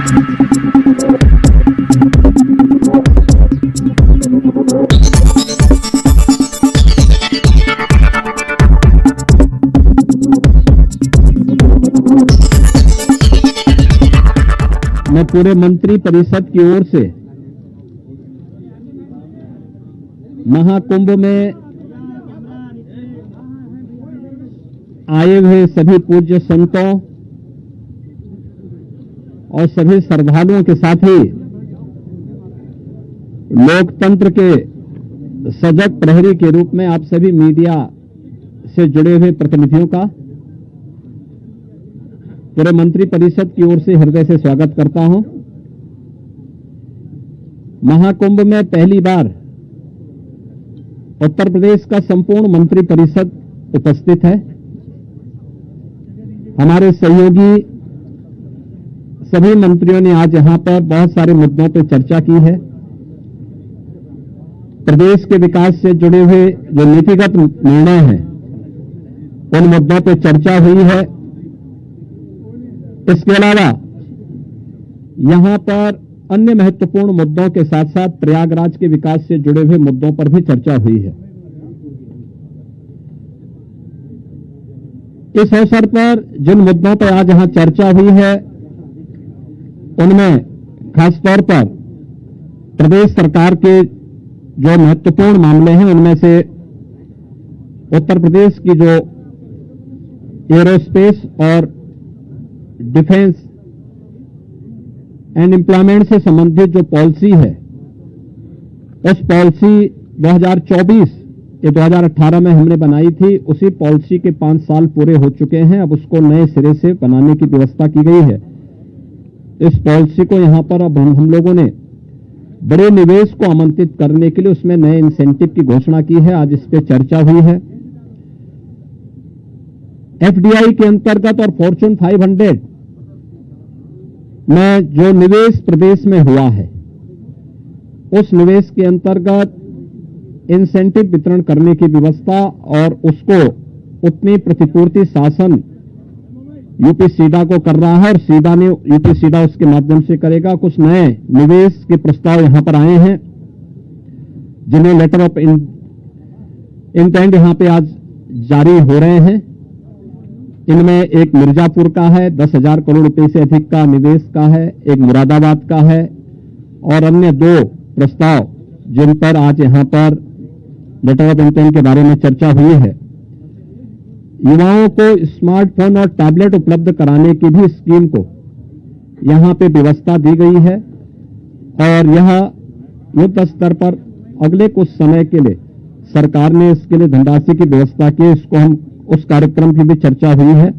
मैं पूरे मंत्री परिषद की ओर से महाकुंभ में आए हुए सभी पूज्य संतों और सभी श्रद्धालुओं के साथ ही लोकतंत्र के सजग प्रहरी के रूप में आप सभी मीडिया से जुड़े हुए प्रतिनिधियों का पूरे मंत्री परिषद की ओर से हृदय से स्वागत करता हूं। महाकुंभ में पहली बार उत्तर प्रदेश का संपूर्ण मंत्री परिषद उपस्थित है। हमारे सहयोगी सभी मंत्रियों ने आज यहां पर बहुत सारे मुद्दों पर चर्चा की है। प्रदेश के विकास से जुड़े हुए जो नीतिगत निर्णय हैं उन मुद्दों पर चर्चा हुई है। इसके अलावा यहां पर अन्य महत्वपूर्ण मुद्दों के साथ साथ प्रयागराज के विकास से जुड़े हुए मुद्दों पर भी चर्चा हुई है। इस अवसर पर जिन मुद्दों पर आज यहां चर्चा हुई है उनमें खासतौर पर प्रदेश सरकार के जो महत्वपूर्ण मामले हैं उनमें से उत्तर प्रदेश की जो एरोस्पेस और डिफेंस एंड एम्प्लॉयमेंट से संबंधित जो पॉलिसी है उस पॉलिसी 2024 ये 2018 में हमने बनाई थी, उसी पॉलिसी के 5 साल पूरे हो चुके हैं। अब उसको नए सिरे से बनाने की व्यवस्था की गई है। इस पॉलिसी को यहां पर अब हम लोगों ने बड़े निवेश को आमंत्रित करने के लिए उसमें नए इंसेंटिव की घोषणा की है। आज इस पर चर्चा हुई है। एफडीआई के अंतर्गत और फॉर्च्यून 500 में जो निवेश प्रदेश में हुआ है उस निवेश के अंतर्गत इंसेंटिव वितरण करने की व्यवस्था और उसको उतनी प्रतिपूर्ति शासन यूपी सीडा को कर रहा है और सीडा ने यूपी सीडा उसके माध्यम से करेगा। कुछ नए निवेश के प्रस्ताव यहां पर आए हैं जिन्हें लेटर ऑफ इंटेंट यहां पे आज जारी हो रहे हैं। इनमें एक मिर्जापुर का है, 10,000 करोड़ रुपए से अधिक का निवेश का है, एक मुरादाबाद का है और अन्य 2 प्रस्ताव जिन पर आज यहां पर लेटर ऑफ इंटेंट के बारे में चर्चा हुई है। युवाओं को स्मार्टफोन और टैबलेट उपलब्ध कराने की भी स्कीम को यहां पे व्यवस्था दी गई है और यह युद्ध स्तर पर अगले कुछ समय के लिए सरकार ने इसके लिए धनराशि की व्यवस्था की। इसको हम उस कार्यक्रम की भी चर्चा हुई है।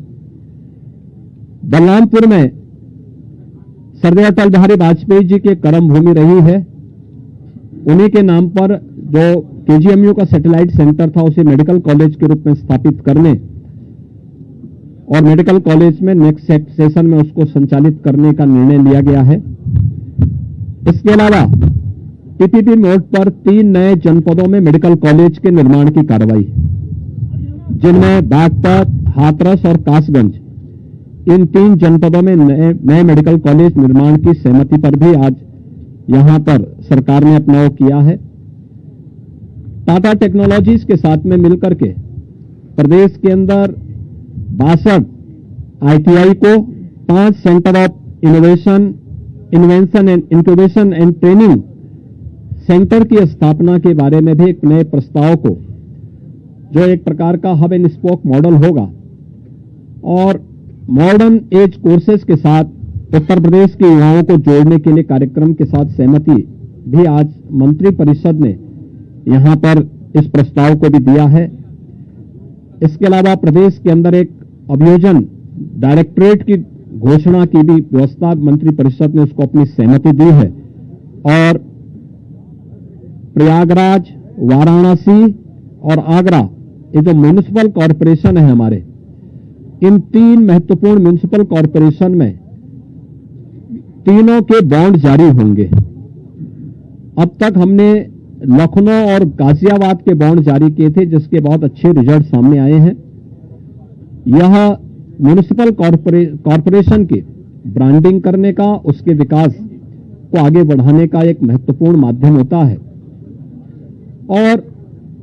बलरामपुर में सरदार अटल बिहारी वाजपेयी जी की कर्म भूमि रही है। उन्हीं के नाम पर जो केजीएमयू का सैटेलाइट सेंटर था उसे मेडिकल कॉलेज के रूप में स्थापित करने और मेडिकल कॉलेज में नेक्स्ट सेशन में उसको संचालित करने का निर्णय लिया गया है। इसके अलावा पीपीपी मोड पर 3 नए जनपदों में मेडिकल कॉलेज के निर्माण की कार्रवाई है, जिनमें बागपत, हाथरस और कासगंज इन 3 जनपदों में नए मेडिकल कॉलेज निर्माण की सहमति पर भी आज यहां पर सरकार ने अपना वो किया है। टाटा टेक्नोलॉजीज के साथ में मिलकर के प्रदेश के अंदर 62 आईटीआई को 5 centre of invention and incubation and training centre की स्थापना के बारे में भी एक नए प्रस्ताव को, जो एक प्रकार का हब एंड स्पोक मॉडल होगा और मॉडर्न एज कोर्सेज के साथ उत्तर प्रदेश के युवाओं को जोड़ने के लिए कार्यक्रम के साथ सहमति भी आज मंत्री परिषद ने यहां पर इस प्रस्ताव को भी दिया है। इसके अलावा प्रदेश के अंदर एक अभियोजन डायरेक्टरेट की घोषणा की भी व्यवस्था मंत्री परिषद ने उसको अपनी सहमति दी है और प्रयागराज, वाराणसी और आगरा ये जो म्युनिसिपल कॉरपोरेशन है हमारे, इन 3 महत्वपूर्ण म्युनिसिपल कॉरपोरेशन में तीनों के बॉन्ड जारी होंगे। अब तक हमने लखनऊ और गाजियाबाद के बॉन्ड जारी किए थे जिसके बहुत अच्छे रिजल्ट सामने आए हैं। यह म्युनिसिपल कॉरपोरेशन के ब्रांडिंग करने का, उसके विकास को आगे बढ़ाने का एक महत्वपूर्ण माध्यम होता है और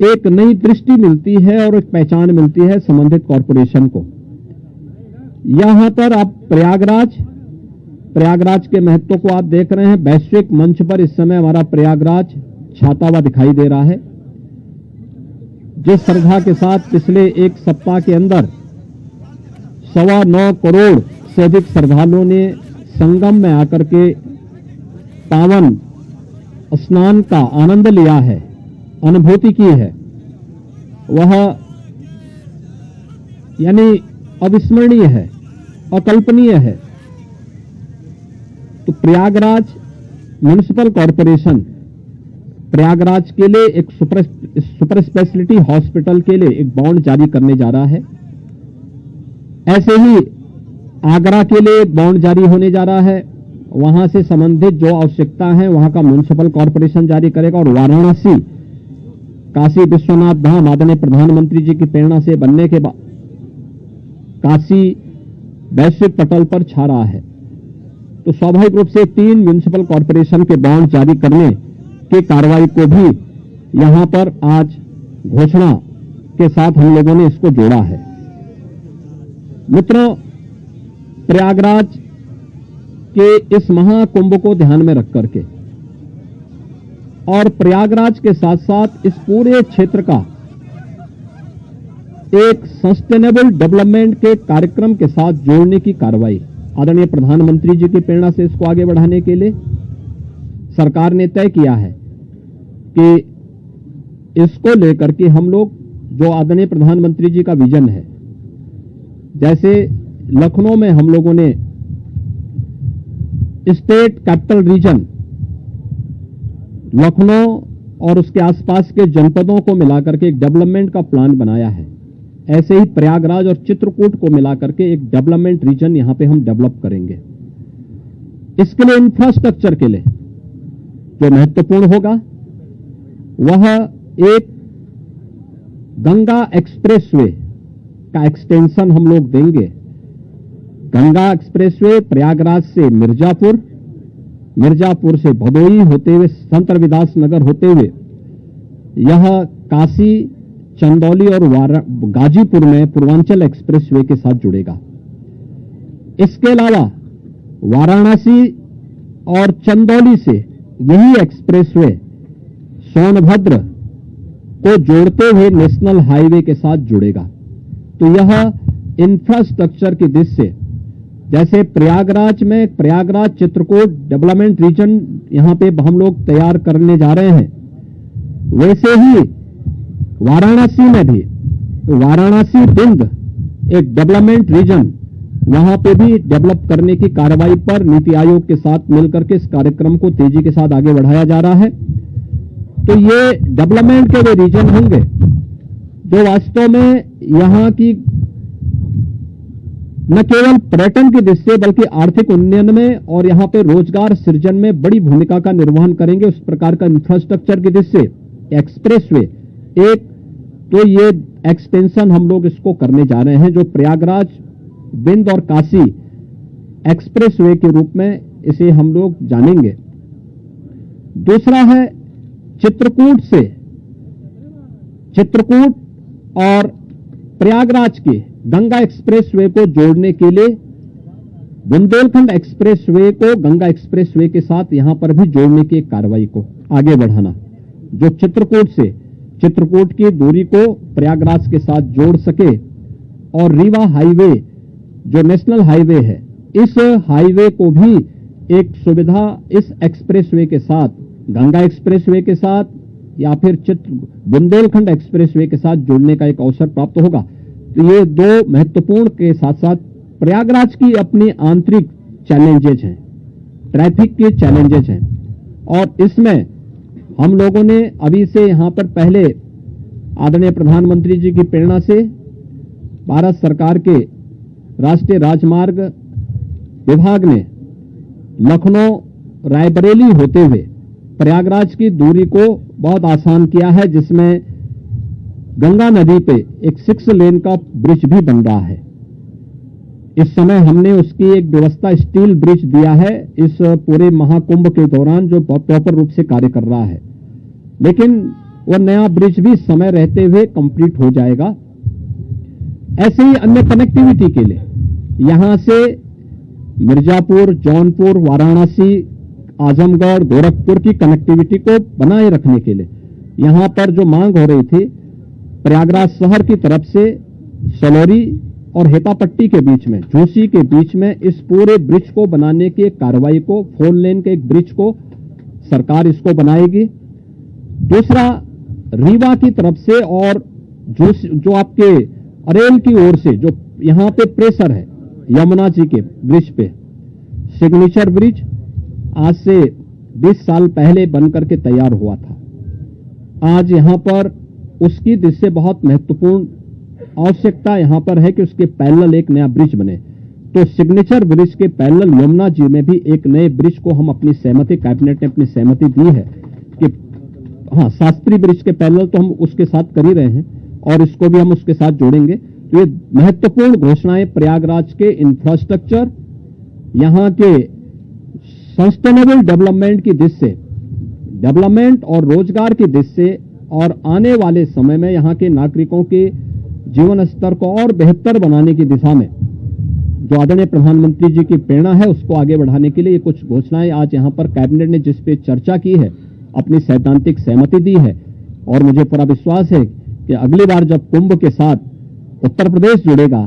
एक नई दृष्टि मिलती है और एक पहचान मिलती है संबंधित कॉरपोरेशन को। यहां पर आप प्रयागराज के महत्व को आप देख रहे हैं। वैश्विक मंच पर इस समय हमारा प्रयागराज छाता हुआ दिखाई दे रहा है। जिस श्रद्धा के साथ पिछले एक सप्ताह के अंदर 9.25 करोड़ से अधिक श्रद्धालुओं ने संगम में आकर के पावन स्नान का आनंद लिया है, अनुभूति की है, वह यानी अविस्मरणीय है, अकल्पनीय है। तो प्रयागराज म्युनिसिपल कॉरपोरेशन प्रयागराज के लिए एक सुपर स्पेशलिटी हॉस्पिटल के लिए एक बॉन्ड जारी करने जा रहा है। ऐसे ही आगरा के लिए एक बॉन्ड जारी होने जा रहा है। वहां से संबंधित जो आवश्यकता है वहां का म्युनिसिपल कॉरपोरेशन जारी करेगा। और वाराणसी काशी विश्वनाथ धाम आदरणीय प्रधानमंत्री जी की प्रेरणा से बनने के बाद काशी वैश्विक पटल पर छा रहा है। तो स्वाभाविक रूप से 3 म्युनिसिपल कॉरपोरेशन के बॉन्ड जारी करने की कार्रवाई को भी यहां पर आज घोषणा के साथ हम लोगों ने इसको जोड़ा है। मित्रों, प्रयागराज के इस महाकुंभ को ध्यान में रख करके और प्रयागराज के साथ साथ इस पूरे क्षेत्र का एक सस्टेनेबल डेवलपमेंट के कार्यक्रम के साथ जोड़ने की कार्रवाई आदरणीय प्रधानमंत्री जी की प्रेरणा से इसको आगे बढ़ाने के लिए सरकार ने तय किया है कि इसको लेकर के हम लोग जो आदरणीय प्रधानमंत्री जी का विजन है, जैसे लखनऊ में हम लोगों ने स्टेट कैपिटल रीजन लखनऊ और उसके आसपास के जनपदों को मिलाकर के एक डेवलपमेंट का प्लान बनाया है, ऐसे ही प्रयागराज और चित्रकूट को मिलाकर के एक डेवलपमेंट रीजन यहां पे हम डेवलप करेंगे। इसके लिए इंफ्रास्ट्रक्चर के लिए जो महत्वपूर्ण होगा वह एक गंगा एक्सप्रेसवे का एक्सटेंशन हम लोग देंगे। गंगा एक्सप्रेसवे प्रयागराज से मिर्जापुर से भदोई होते हुए संत रविदास नगर होते हुए यह काशी, चंदौली और गाजीपुर में पूर्वांचल एक्सप्रेसवे के साथ जुड़ेगा। इसके अलावा वाराणसी और चंदौली से यही एक्सप्रेसवे सोनभद्र को जोड़ते हुए नेशनल हाईवे के साथ जुड़ेगा। तो यह इंफ्रास्ट्रक्चर की दृष्टि से जैसे प्रयागराज में प्रयागराज चित्रकूट डेवलपमेंट रीजन यहां पे हम लोग तैयार करने जा रहे हैं, वैसे ही वाराणसी में भी वाराणसी बिंद एक डेवलपमेंट रीजन वहां पे भी डेवलप करने की कार्रवाई पर नीति आयोग के साथ मिलकर के इस कार्यक्रम को तेजी के साथ आगे बढ़ाया जा रहा है। तो ये डेवलपमेंट के वे रीजन होंगे जो वास्तव में यहां की न केवल पर्यटन की दृष्टि से बल्कि आर्थिक उन्नयन में और यहां पे रोजगार सृजन में बड़ी भूमिका का निर्वहन करेंगे। उस प्रकार का इंफ्रास्ट्रक्चर की दृष्टि से एक्सप्रेसवे एक तो ये एक्सटेंशन हम लोग इसको करने जा रहे हैं जो प्रयागराज बिंद और काशी एक्सप्रेसवे के रूप में इसे हम लोग जानेंगे। दूसरा है चित्रकूट और प्रयागराज के गंगा एक्सप्रेसवे को जोड़ने के लिए बुंदेलखंड एक्सप्रेसवे को गंगा एक्सप्रेसवे के साथ यहां पर भी जोड़ने की एक कार्रवाई को आगे बढ़ाना, जो चित्रकूट की दूरी को प्रयागराज के साथ जोड़ सके और रीवा हाईवे जो नेशनल हाईवे है, इस हाईवे को भी एक सुविधा इस एक्सप्रेसवे के साथ, गंगा एक्सप्रेसवे के साथ या फिर बुंदेलखंड एक्सप्रेसवे के साथ जोड़ने का एक अवसर प्राप्त होगा। तो ये दो महत्वपूर्ण के साथ साथ प्रयागराज की अपनी आंतरिक चैलेंजेज हैं, ट्रैफिक के चैलेंजेज हैं और इसमें हम लोगों ने अभी से यहां पर पहले आदरणीय प्रधानमंत्री जी की प्रेरणा से भारत सरकार के राष्ट्रीय राजमार्ग विभाग ने लखनऊ रायबरेली होते हुए प्रयागराज की दूरी को बहुत आसान किया है, जिसमें गंगा नदी पे एक 6 लेन का ब्रिज भी बन रहा है। इस समय हमने उसकी एक व्यवस्था स्टील ब्रिज दिया है इस पूरे महाकुंभ के दौरान, जो प्रॉपर रूप से कार्य कर रहा है, लेकिन वह नया ब्रिज भी समय रहते हुए कंप्लीट हो जाएगा। ऐसे ही अन्य कनेक्टिविटी के लिए यहां से मिर्जापुर, जौनपुर, वाराणसी, आजमगढ़, गोरखपुर की कनेक्टिविटी को बनाए रखने के लिए यहां पर जो मांग हो रही थी, प्रयागराज शहर की तरफ से सलौरी और हेतापट्टी के बीच में, झूसी के बीच में इस पूरे ब्रिज को बनाने की एक कार्रवाई को, 4 लेन के एक ब्रिज को सरकार इसको बनाएगी। दूसरा, रीवा की तरफ से और जो आपके अरेल की ओर से जो यहां पे प्रेशर है यमुना जी के ब्रिज पे, सिग्नेचर ब्रिज आज से 20 साल पहले बनकर के तैयार हुआ था। आज यहां पर उसकी दृष्टि से बहुत महत्वपूर्ण आवश्यकता यहां पर है कि उसके पैरेलल एक नया ब्रिज बने। तो सिग्नेचर ब्रिज के पैरेलल यमुना जी में भी एक नए ब्रिज को हम अपनी सहमति, कैबिनेट ने अपनी सहमति दी है कि हाँ, शास्त्री ब्रिज के पैरेलल तो हम उसके साथ कर ही रहे हैं और इसको भी हम उसके साथ जोड़ेंगे। तो ये महत्वपूर्ण घोषणाएं प्रयागराज के इंफ्रास्ट्रक्चर, यहां के सस्टेनेबल डेवलपमेंट की दृष्टि से, डेवलपमेंट और रोजगार की दृष्टि से, और आने वाले समय में यहां के नागरिकों के जीवन स्तर को और बेहतर बनाने की दिशा में जो आदरणीय प्रधानमंत्री जी की प्रेरणा है उसको आगे बढ़ाने के लिए ये कुछ घोषणाएं आज यहां पर कैबिनेट ने जिस पे चर्चा की है, अपनी सैद्धांतिक सहमति दी है। और मुझे पूरा विश्वास है कि अगली बार जब कुंभ के साथ उत्तर प्रदेश जुड़ेगा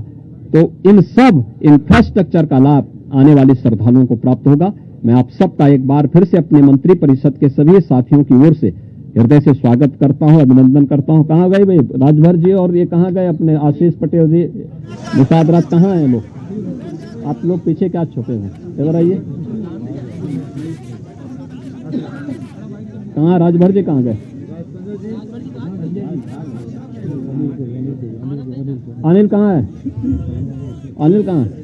तो इन सब इंफ्रास्ट्रक्चर का लाभ आने वाले श्रद्धालुओं को प्राप्त होगा। मैं आप सबका एक बार फिर से अपने मंत्री परिषद के सभी साथियों की ओर से हृदय से स्वागत करता हूं, अभिनंदन करता हूं। कहां गए भाई राजभर जी, और ये कहां गए अपने आशीष पटेल जी, निषाद राज, कहां हैं लोग? आप लोग पीछे क्या छुपे हैं? इधर आइए। कहां राजभर जी, कहां गए? अनिल कहां है? अनिल कहां है?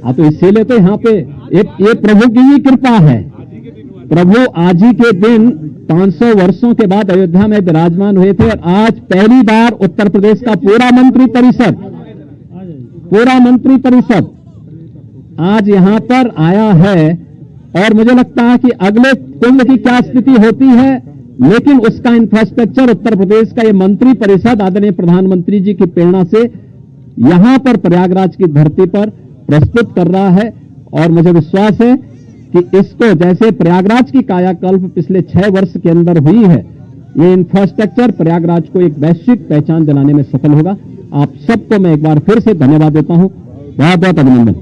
हाँ, तो इसीलिए तो यहाँ पे ये प्रभु की ही कृपा है। प्रभु आज ही के दिन 500 वर्षों के बाद अयोध्या में विराजमान हुए थे और आज पहली बार उत्तर प्रदेश का पूरा मंत्री परिषद आज यहाँ पर आया है। और मुझे लगता है कि अगले कुंभ की क्या स्थिति होती है, लेकिन उसका इंफ्रास्ट्रक्चर उत्तर प्रदेश का ये मंत्री परिषद आदरणीय प्रधानमंत्री जी की प्रेरणा से यहां पर प्रयागराज की धरती पर प्रस्तुत कर रहा है। और मुझे विश्वास है कि इसको, जैसे प्रयागराज की कायाकल्प पिछले 6 वर्ष के अंदर हुई है, ये इंफ्रास्ट्रक्चर प्रयागराज को एक वैश्विक पहचान दिलाने में सफल होगा। आप सबको मैं एक बार फिर से धन्यवाद देता हूं। बहुत बहुत अभिनंदन।